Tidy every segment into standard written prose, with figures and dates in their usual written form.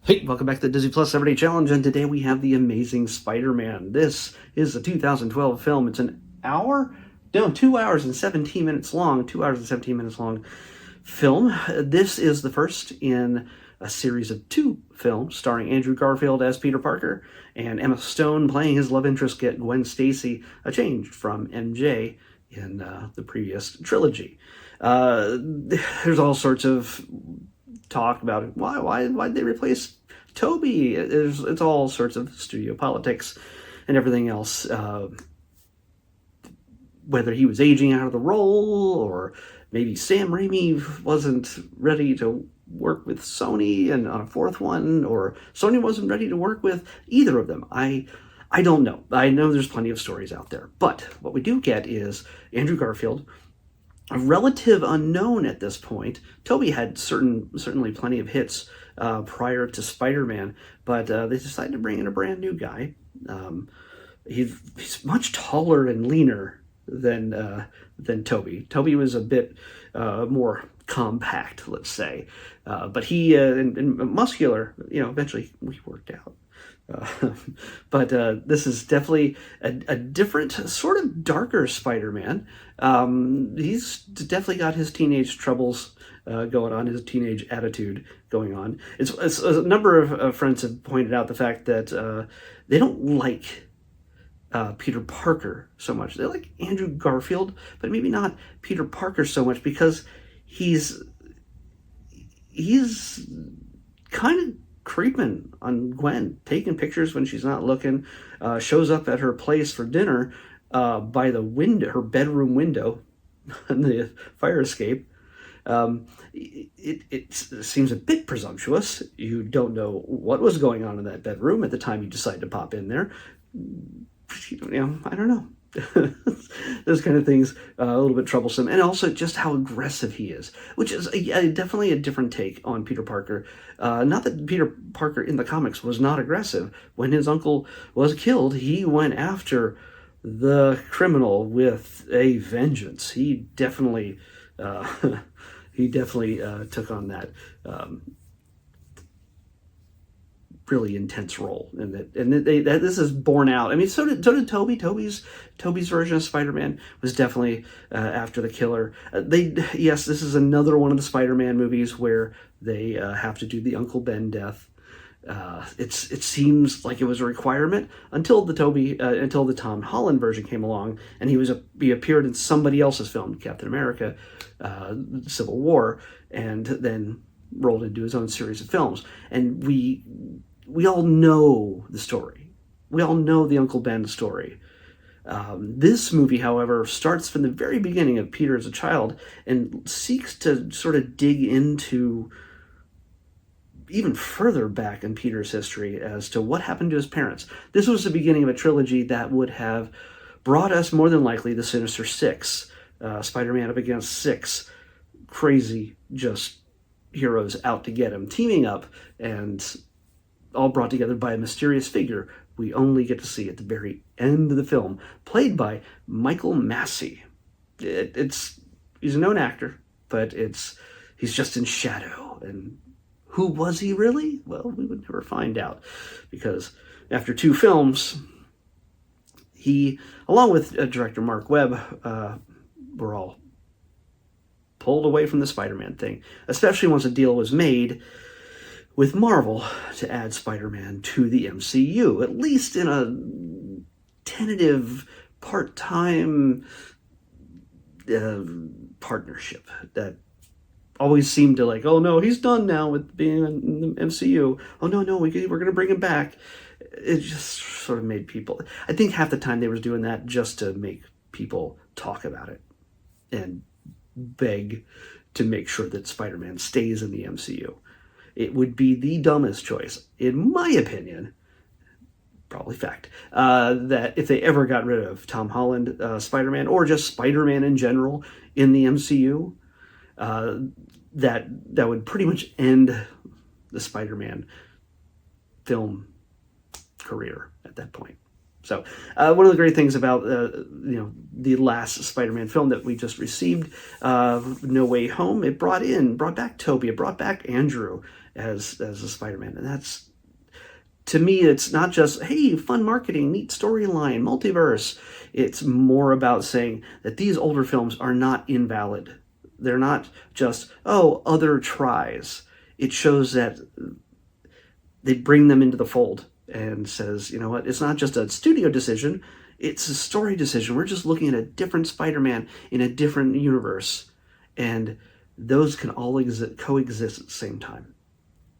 Hey, welcome back to the Disney Plus Everyday Challenge, and today we have The Amazing Spider-Man. This is a 2012 film. It's an hour? No, 2 hours and 17 minutes long. 2 hours and 17 minutes long film. This is the first in a series of two films starring Andrew Garfield as Peter Parker and Emma Stone playing his love interest Gwen Stacy, a change from MJ in the previous trilogy. There's all sorts of talk about why'd they replace Toby. It's all sorts of studio politics and everything else. Whether he was aging out of the role, or maybe Sam Raimi wasn't ready to work with Sony and on a fourth one, or Sony wasn't ready to work with either of them. I don't know. I know there's plenty of stories out there, but what we do get is Andrew Garfield, a relative unknown at this point. Toby had certainly plenty of hits prior to Spider-Man, but they decided to bring in a brand new guy. He's much taller and leaner than Toby. Toby was a bit more compact, let's say, but he and muscular. Eventually we worked out. But this is definitely a different, sort of darker Spider-Man. He's definitely got his teenage troubles going on, his teenage attitude going on. It's a number of friends have pointed out the fact that they don't like Peter Parker so much. They like Andrew Garfield, but maybe not Peter Parker so much because he's kind of creeping on Gwen, taking pictures when she's not looking, shows up at her place for dinner by the window, her bedroom window, in the fire escape. It seems a bit presumptuous. You don't know what was going on in that bedroom at the time you decide to pop in there. I don't know. Those kind of things, a little bit troublesome, and also just how aggressive he is, which is definitely a different take on Peter Parker. Not that Peter Parker in the comics was not aggressive. When his uncle was killed, he went after the criminal with a vengeance. He definitely took on that really intense role, and this is borne out. I mean, so did Toby. Toby's version of Spider-Man was definitely after the killer. Yes, this is another one of the Spider-Man movies where they have to do the Uncle Ben death. It seems like it was a requirement until the Tom Holland version came along, and he appeared in somebody else's film, Captain America, Civil War, and then rolled into his own series of films. And we all know the story. We all know the Uncle Ben story. This movie, however, starts from the very beginning of Peter as a child and seeks to sort of dig into even further back in Peter's history as to what happened to his parents. This was the beginning of a trilogy that would have brought us, more than likely, the Sinister Six. Spider-Man up against six crazy, just heroes out to get him, teaming up, and all brought together by a mysterious figure we only get to see at the very end of the film, played by Michael Massee. He's a known actor, but he's just in shadow. And who was he really? Well, we would never find out, because after two films, he, along with director Mark Webb, were all pulled away from the Spider-Man thing, especially once a deal was made with Marvel to add Spider-Man to the MCU, at least in a tentative part-time partnership that always seemed to oh no, he's done now with being in the MCU. Oh no, we're going to bring him back. It just sort of made people, I think half the time they were doing that just to make people talk about it and beg to make sure that Spider-Man stays in the MCU. It would be the dumbest choice, in my opinion, probably fact, that if they ever got rid of Tom Holland Spider-Man, or just Spider-Man in general in the MCU, that would pretty much end the Spider-Man film career at that point. So one of the great things about the last Spider-Man film that we just received, No Way Home, it brought back Tobey, it brought back Andrew, as a Spider-Man. And that's, to me, it's not just, hey, fun marketing, neat storyline, multiverse. It's more about saying that these older films are not invalid. They're not just, oh, other tries. It shows that they bring them into the fold and says, you know what, it's not just a studio decision, it's a story decision. We're just looking at a different Spider-Man in a different universe. And those can all coexist at the same time.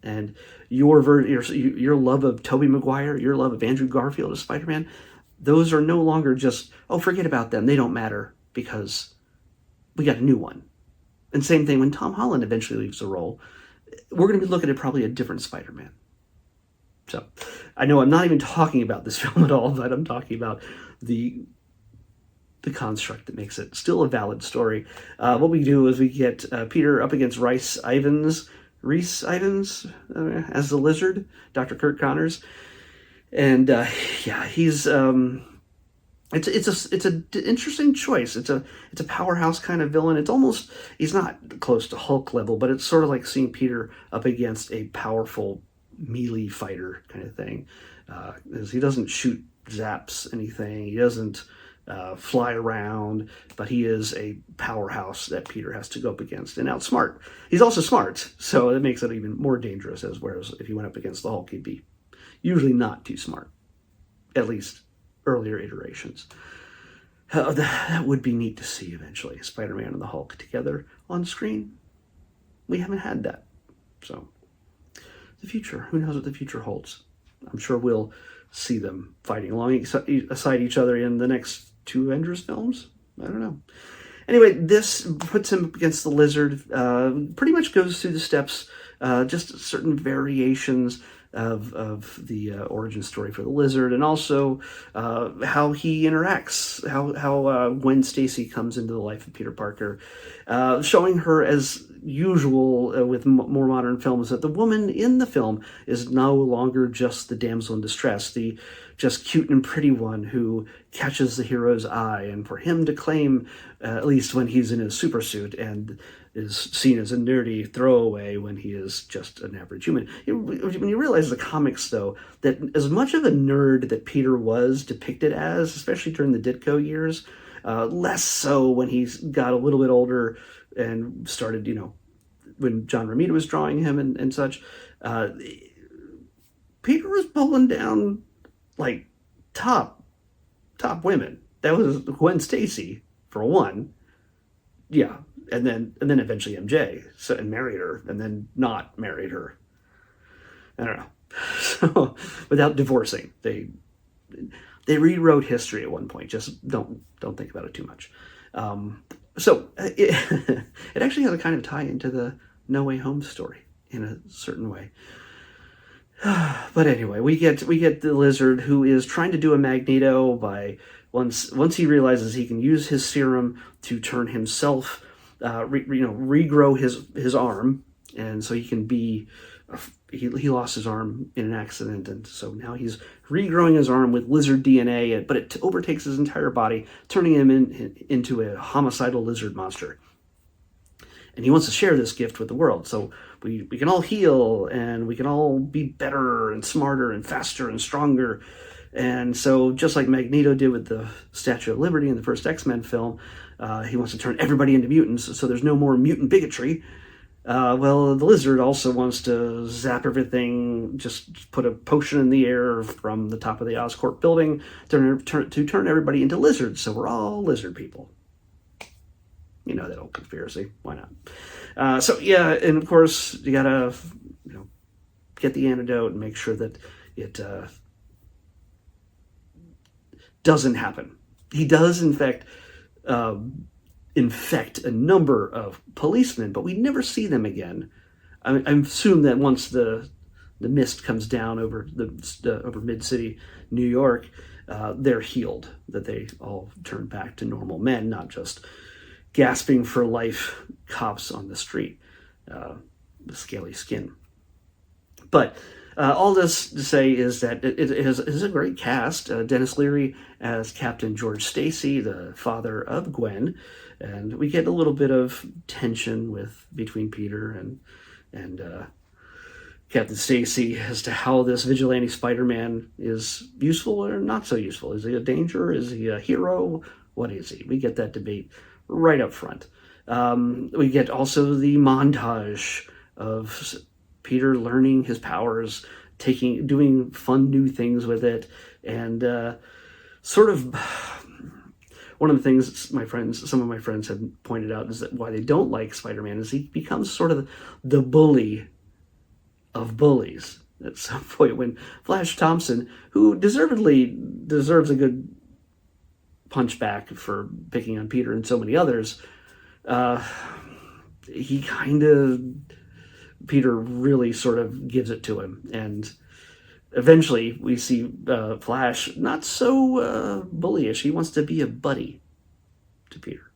And your love of Tobey Maguire, your love of Andrew Garfield as Spider-Man, those are no longer just, oh, forget about them. They don't matter because we got a new one. And same thing when Tom Holland eventually leaves the role. We're going to be looking at probably a different Spider-Man. So I know I'm not even talking about this film at all, but I'm talking about the construct that makes it still a valid story. What we do is we get Peter up against Rhys Ifans as the Lizard, Dr. Kurt Connors, and he's it's an interesting choice. It's a powerhouse kind of villain. He's not close to Hulk level, but it's sort of like seeing Peter up against a powerful melee fighter kind of thing. He doesn't shoot zaps anything. He doesn't fly around, but he is a powerhouse that Peter has to go up against and outsmart. He's also smart, so it makes it even more dangerous, whereas if he went up against the Hulk, he'd be usually not too smart, at least earlier iterations. That would be neat to see eventually, Spider-Man and the Hulk together on screen. We haven't had that, so the future, who knows what the future holds. I'm sure we'll see them fighting alongside each other in the next 2 Avengers films. I don't know. Anyway, this puts him against the Lizard. Pretty much goes through the steps, just certain variations of the origin story for the Lizard, and also how he interacts, how Gwen Stacy comes into the life of Peter Parker, showing her, as usual with more modern films, that the woman in the film is no longer just the damsel in distress, the just cute and pretty one who catches the hero's eye, and for him to claim, at least when he's in his super suit, and is seen as a nerdy throwaway when he is just an average human. When you realize the comics, though, that as much of a nerd that Peter was depicted as, especially during the Ditko years, less so when he got a little bit older and started, when John Romita was drawing him and such, Peter was pulling down, like, top women. That was Gwen Stacy, for one. Yeah. And then eventually MJ, and married her, and then not married her. I don't know. So, without divorcing, they rewrote history at one point. Just don't think about it too much. So it actually has a kind of tie into the No Way Home story in a certain way. But anyway, we get the Lizard, who is trying to do a Magneto by once he realizes he can use his serum to turn himself. Regrow his arm, and so he can be. He lost his arm in an accident, and so now he's regrowing his arm with lizard DNA. But it overtakes his entire body, turning him into a homicidal lizard monster. And he wants to share this gift with the world, so we can all heal, and we can all be better and smarter and faster and stronger. And so, just like Magneto did with the Statue of Liberty in the first X-Men film, he wants to turn everybody into mutants, so there's no more mutant bigotry. Well, the Lizard also wants to zap everything, just put a potion in the air from the top of the Oscorp building to turn everybody into lizards, so we're all lizard people. You know that old conspiracy. Why not? So, yeah, and of course, you gotta get the antidote and make sure that it doesn't happen. He does, in fact, infect a number of policemen, but we never see them again. I assume that once the mist comes down over over mid-city New York, they're healed, that they all turn back to normal men, not just gasping for life cops on the street with scaly skin. But all this to say is that it is a great cast. Dennis Leary as Captain George Stacy, the father of Gwen, and we get a little bit of tension between Peter and Captain Stacy as to how this vigilante Spider-Man is useful or not so useful. Is he a danger? Is he a hero? What is he? We get that debate right up front. We get also the montage of Peter learning his powers, doing fun new things with it, and sort of one of the things some of my friends have pointed out is that why they don't like Spider-Man is he becomes sort of the bully of bullies at some point when Flash Thompson, who deservedly deserves a good punch back for picking on Peter and so many others, he kind of, Peter really sort of gives it to him, and eventually we see Flash not so bullyish. He wants to be a buddy to Peter.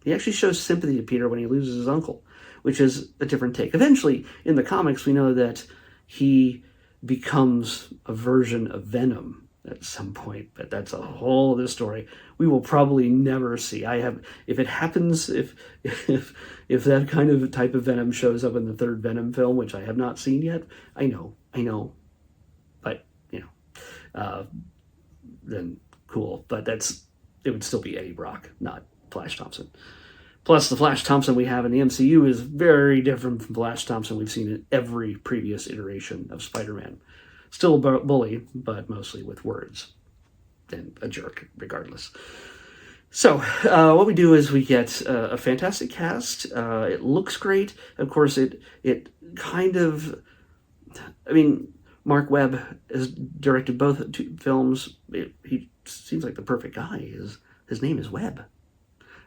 He actually shows sympathy to Peter when he loses his uncle, which is a different take. Eventually, in the comics, we know that he becomes a version of Venom at some point, but that's a whole other story we will probably never see. If it happens, if that kind of type of Venom shows up in the third Venom film, which I have not seen yet, I know, but then cool. But it would still be Eddie Brock, not Flash Thompson. Plus, the Flash Thompson we have in the MCU is very different from Flash Thompson we've seen in every previous iteration of Spider-Man. Still a bully, but mostly with words. And a jerk, regardless. So, what we do is we get a fantastic cast. It looks great. Of course, it kind of... I mean, Mark Webb has directed both two films. He seems like the perfect guy. His name is Webb.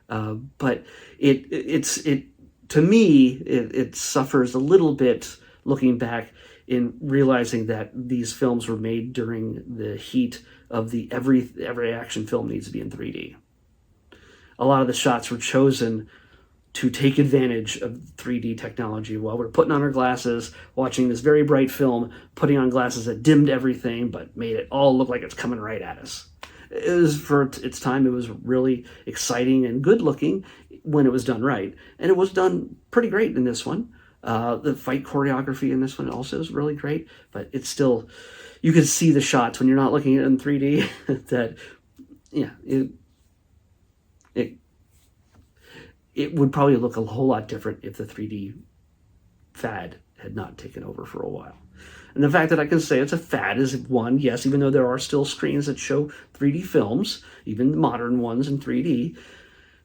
But to me, it suffers a little bit looking back in realizing that these films were made during the heat of the every action film needs to be in 3D. A lot of the shots were chosen to take advantage of 3D technology while we're putting on our glasses, watching this very bright film, putting on glasses that dimmed everything but made it all look like it's coming right at us. It was, for its time, it was really exciting and good looking when it was done right. And it was done pretty great in this one. The fight choreography in this one also is really great, but it's still, you can see the shots when you're not looking at it in 3D that, yeah, it would probably look a whole lot different if the 3D fad had not taken over for a while. And the fact that I can say it's a fad is one, yes, even though there are still screens that show 3D films, even modern ones in 3D,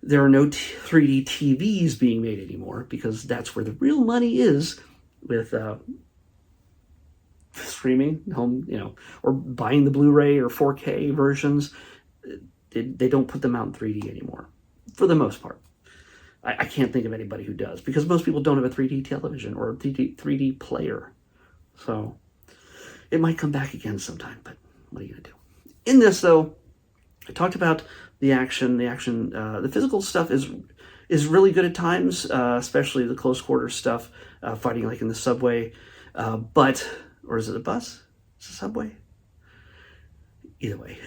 there are no 3D TVs being made anymore because that's where the real money is with streaming home, or buying the Blu-ray or 4K versions. They don't put them out in 3D anymore, for the most part. I can't think of anybody who does, because most people don't have a 3D television or a 3D player. So it might come back again sometime, but what are you going to do? In this, though, I talked about the action. The physical stuff is really good at times, especially the close quarter stuff, fighting like in the subway. Or is it a bus? Is it a subway? Either way.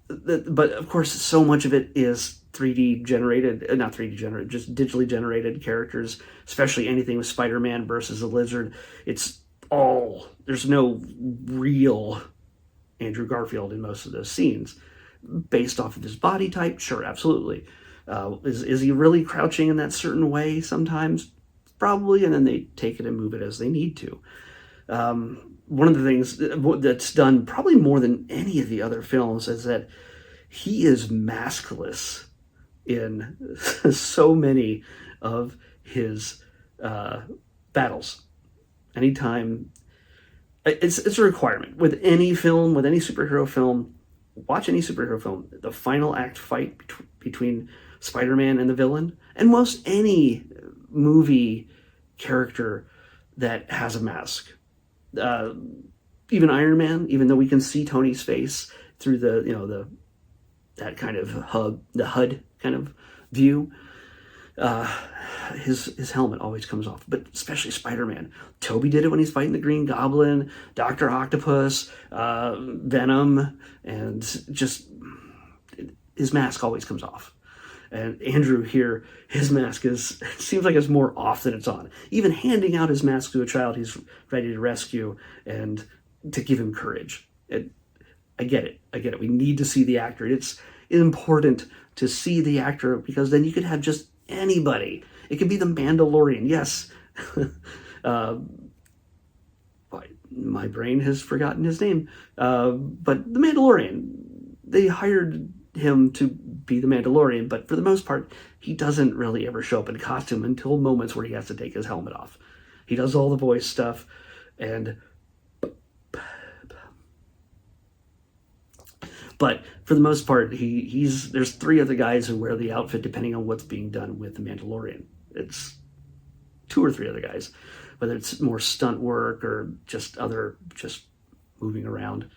But of course, so much of it is 3D generated, not 3D generated, just digitally generated characters, especially anything with Spider-Man versus a lizard. There's no real Andrew Garfield in most of those scenes. Based off of his body type, sure, absolutely. Is he really crouching in that certain way sometimes? Probably, and then they take it and move it as they need to. One of the things that's done probably more than any of the other films is that he is maskless in so many of his battles. Anytime, it's a requirement with any film, with any superhero film. Watch any superhero film, the final act fight between Spider-Man and the villain, and most any movie character that has a mask. Even Iron Man, even though we can see Tony's face through that kind of HUD kind of view, his helmet always comes off. But especially Spider-Man. Tobey did it when he's fighting the Green Goblin, Dr. Octopus, Venom, and just his mask always comes off. And Andrew here, his mask seems like it's more off than it's on. Even handing out his mask to a child he's ready to rescue and to give him courage. I get it. We need to see the actor. It's important to see the actor, because then you could have just anybody. It could be the Mandalorian. Yes. My brain has forgotten his name. But the Mandalorian, they hired him to be the Mandalorian, but for the most part, he doesn't really ever show up in costume until moments where he has to take his helmet off. He does all the voice stuff, but for the most part, there's 3 other guys who wear the outfit depending on what's being done with the Mandalorian. It's 2 or 3 other guys, whether it's more stunt work or just moving around.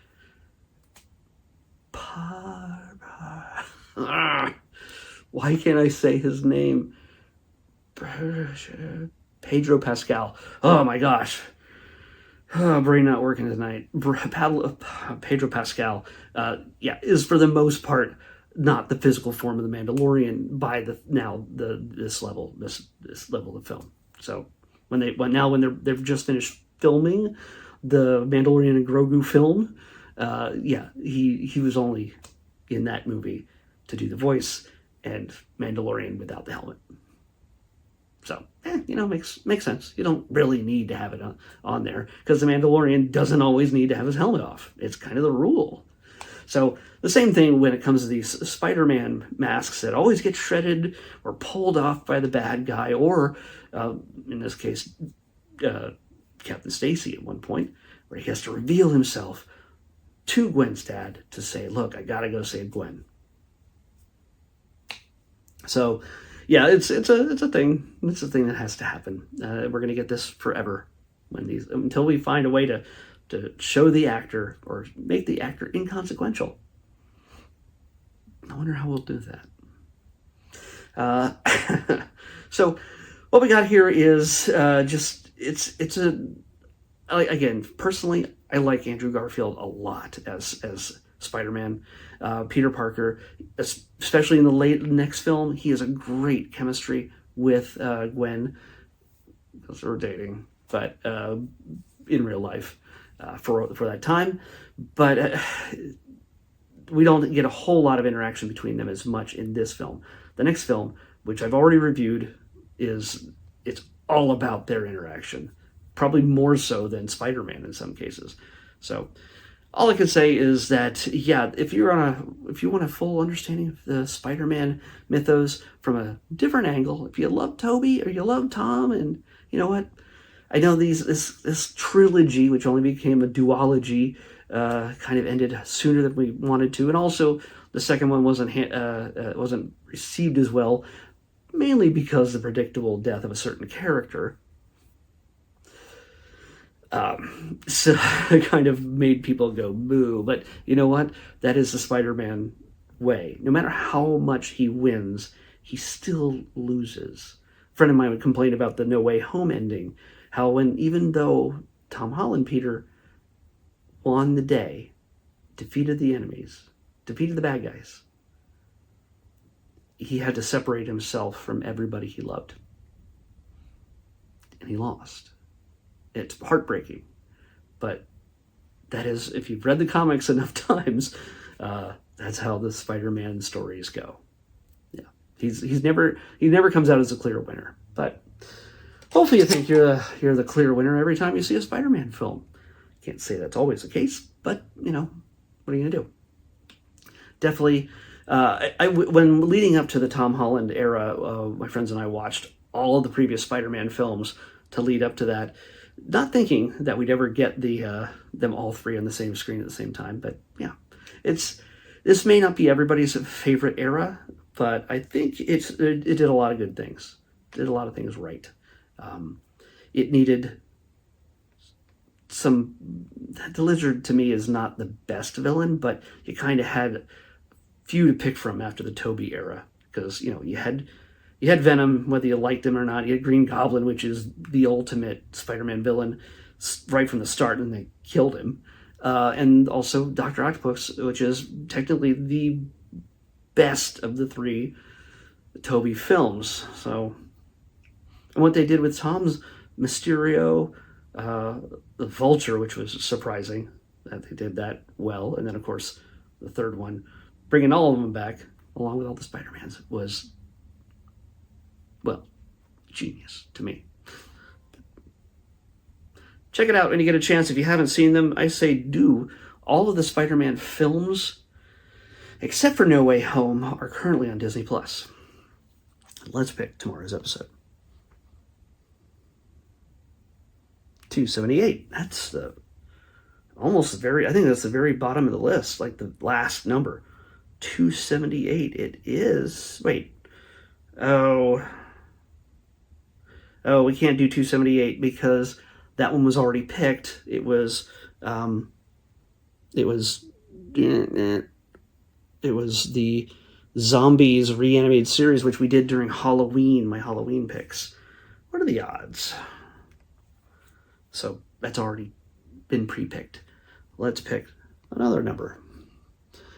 Why can't I say his name? Pedro Pascal. Oh my gosh. Brain not working tonight. Pedro Pascal, is for the most part not the physical form of the Mandalorian by this level of film. So when they've just finished filming the Mandalorian and Grogu film, he was only in that movie to do the voice, and Mandalorian without the helmet. So, makes sense. You don't really need to have it on there, because the Mandalorian doesn't always need to have his helmet off. It's kind of the rule. So the same thing when it comes to these Spider-Man masks that always get shredded or pulled off by the bad guy, or in this case, Captain Stacy at one point, where he has to reveal himself to Gwen's dad to say, "Look, I gotta go save Gwen." So, yeah, it's a thing. It's a thing that has to happen. We're gonna get this forever until we find a way to show the actor or make the actor inconsequential. I wonder how we'll do that. So, what we got here is again, personally, I like Andrew Garfield a lot as Spider-Man. Peter Parker, especially in the next film, he has a great chemistry with Gwen, because they're dating, but in real life for that time. But we don't get a whole lot of interaction between them as much in this film. The next film, which I've already reviewed, it's all about their interaction, probably more so than Spider-Man in some cases. So all I can say is that, if you want a full understanding of the Spider-Man mythos from a different angle, if you love Tobey or you love Tom, and you know what, I know this trilogy, which only became a duology, kind of ended sooner than we wanted to, and also the second one wasn't received as well, mainly because of the predictable death of a certain character. So it kind of made people go boo. But you know what? That is the Spider-Man way. No matter how much he wins, he still loses. A friend of mine would complain about the No Way Home ending. How even though Tom Holland, Peter, won the day, defeated the enemies, defeated the bad guys, he had to separate himself from everybody he loved. And he lost. It's heartbreaking, but that is, if you've read the comics enough times, that's how the Spider-Man stories go. Yeah, he never comes out as a clear winner, but hopefully you think you're the clear winner every time you see a Spider-Man film. Can't say that's always the case, but what are you gonna do? Definitely, when leading up to the Tom Holland era, my friends and I watched all of the previous Spider-Man films to lead up to that. Not thinking that we'd ever get them all 3 on the same screen at the same time, but yeah, this may not be everybody's favorite era, but I think it did a lot of good things. It did a lot of things right. It needed some. The Lizard to me is not the best villain, but you kind of had few to pick from after the Tobey era, because you had Venom, whether you liked him or not. You had Green Goblin, which is the ultimate Spider-Man villain right from the start, and they killed him. And also Dr. Octopus, which is technically the best of the 3 Toby films. So, and what they did with Tom's Mysterio, the Vulture, which was surprising that they did that well, and then of course the third one, bringing all of them back along with all the Spider-Mans was, well, genius to me. Check it out when you get a chance. If you haven't seen them, I say do. All of the Spider-Man films, except for No Way Home, are currently on Disney+. Let's pick tomorrow's episode. 278. That's the almost the very, I think that's the very bottom of the list, like the last number. 278. It is, wait. Oh, we can't do 278 because that one was already picked. It was the Zombies Reanimated series, which we did during Halloween, my Halloween picks. What are the odds? So that's already been pre-picked. Let's pick another number.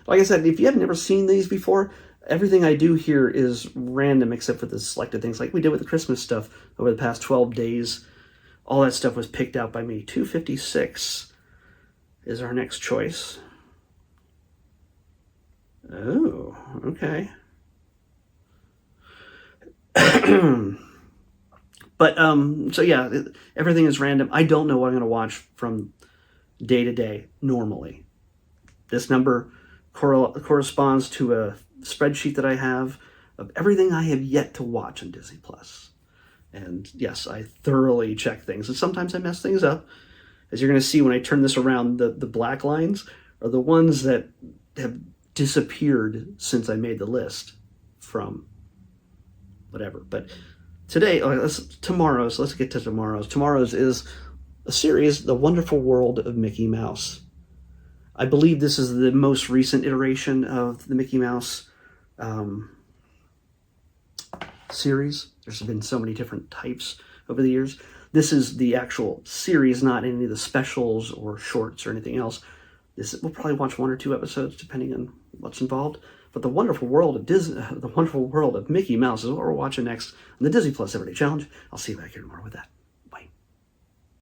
Like I said, if you have never seen these before, everything I do here is random except for the selected things, like we did with the Christmas stuff over the past 12 days. All that stuff was picked out by me. 256 is our next choice. Oh, okay. But, so yeah, everything is random. I don't know what I'm going to watch from day to day normally. This number corresponds to a spreadsheet that I have of everything I have yet to watch on Disney+. And yes, I thoroughly check things. And sometimes I mess things up. As you're going to see when I turn this around, the black lines are the ones that have disappeared since I made the list from whatever. But today, let's get to tomorrow's. Tomorrow's is a series, The Wonderful World of Mickey Mouse. I believe this is the most recent iteration of the Mickey Mouse series. There's been so many different types over the years. This is the actual series, not any of the specials or shorts or anything else. We'll probably watch 1 or 2 episodes depending on what's involved. But The Wonderful World of The Wonderful World of Mickey Mouse is what we're watching next on the Disney Plus Everyday Challenge. I'll see you back here tomorrow with that.